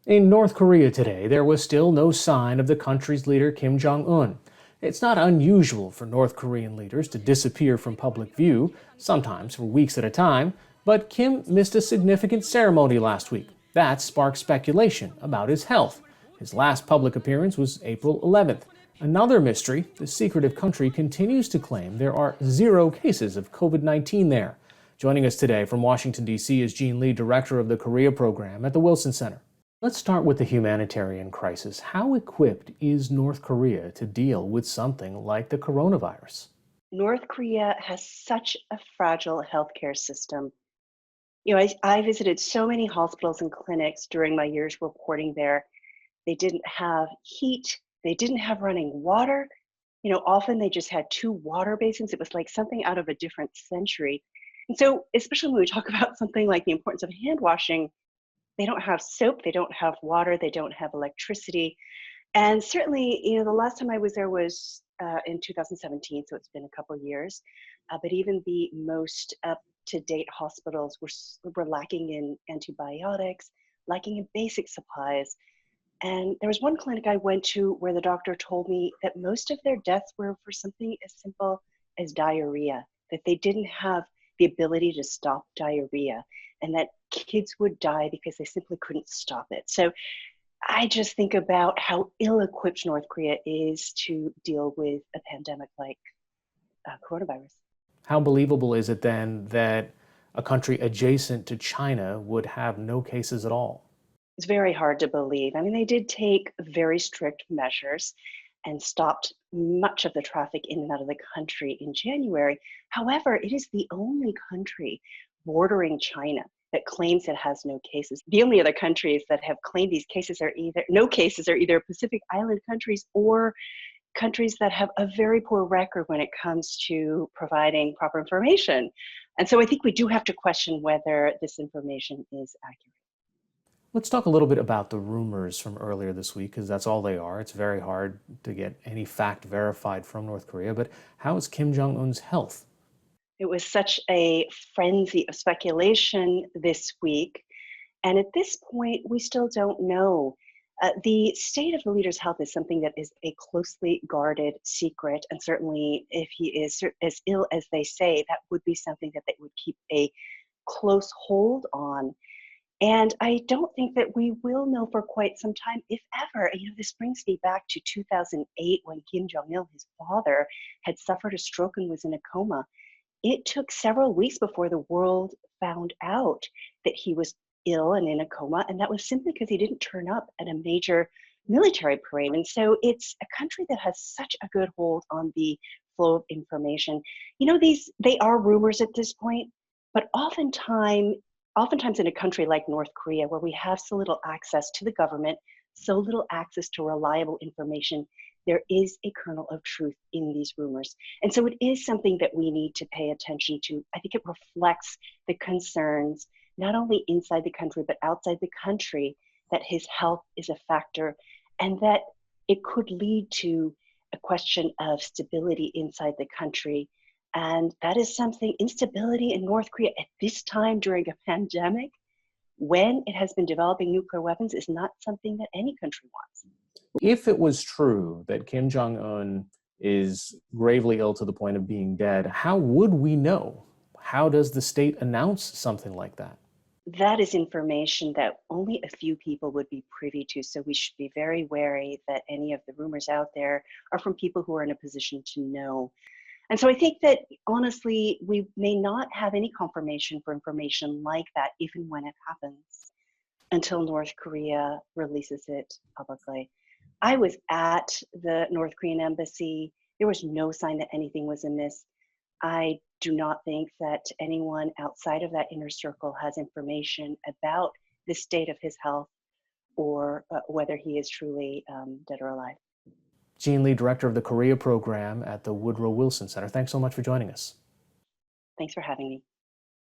In North Korea today, there was still no sign of the country's leader Kim Jong-un. It's not unusual for North Korean leaders to disappear from public view, sometimes for weeks at a time, but Kim missed a significant ceremony last week. That sparked speculation about his health. His last public appearance was April 11th. Another mystery, the secretive country continues to claim there are 0 cases of COVID-19 there. Joining us today from Washington, D.C. is Jean Lee, director of the Korea program at the Wilson Center. Let's start with the humanitarian crisis. How equipped is North Korea to deal with something like the coronavirus? North Korea has such a fragile healthcare system. I visited so many hospitals and clinics during my years reporting there. They didn't have heat, they didn't have running water. Often they just had two water basins. It was like something out of a different century. And so, especially when we talk about something like the importance of hand washing, they don't have soap, they don't have water, they don't have electricity. And certainly, the last time I was there was in 2017, so it's been a couple years. But even the most up-to-date hospitals were lacking in antibiotics, lacking in basic supplies. And there was one clinic I went to where the doctor told me that most of their deaths were for something as simple as diarrhea, that they didn't have the ability to stop diarrhea, and that kids would die because they simply couldn't stop it. So I just think about how ill-equipped North Korea is to deal with a pandemic like coronavirus. How believable is it then that a country adjacent to China would have no cases at all? It's very hard to believe. I mean, they did take very strict measures and stopped much of the traffic in and out of the country in January. However, it is the only country bordering China that claims it has no cases. The only other countries that have claimed these cases are either no cases are either Pacific Island countries or countries that have a very poor record when it comes to providing proper information. And so I think we do have to question whether this information is accurate. Let's talk a little bit about the rumors from earlier this week, because that's all they are. It's very hard to get any fact verified from North Korea. But how is Kim Jong un's health? It was such a frenzy of speculation this week. And at this point, we still don't know. The state of the leader's health is something that is a closely guarded secret. And certainly, if he is as ill as they say, that would be something that they would keep a close hold on. And I don't think that we will know for quite some time, if ever. This brings me back to 2008 when Kim Jong il, his father, had suffered a stroke and was in a coma. It took several weeks before the world found out that he was ill and in a coma, and that was simply because he didn't turn up at a major military parade. And so it's a country that has such a good hold on the flow of information. They are rumors at this point, but oftentimes in a country like North Korea, where we have so little access to the government, so little access to reliable information, there is a kernel of truth in these rumors. And so it is something that we need to pay attention to. I think it reflects the concerns, not only inside the country, but outside the country, that his health is a factor and that it could lead to a question of stability inside the country. And that is something, instability in North Korea at this time during a pandemic, when it has been developing nuclear weapons, is not something that any country wants. If it was true that Kim Jong un is gravely ill to the point of being dead, how would we know? How does the state announce something like that? That is information that only a few people would be privy to. So we should be very wary that any of the rumors out there are from people who are in a position to know. And so I think that honestly, we may not have any confirmation for information like that, even when it happens, until North Korea releases it publicly. I was at the North Korean embassy. There was no sign that anything was amiss. I do not think that anyone outside of that inner circle has information about the state of his health or whether he is truly dead or alive. Jean Lee, director of the Korea program at the Woodrow Wilson Center. Thanks so much for joining us. Thanks for having me.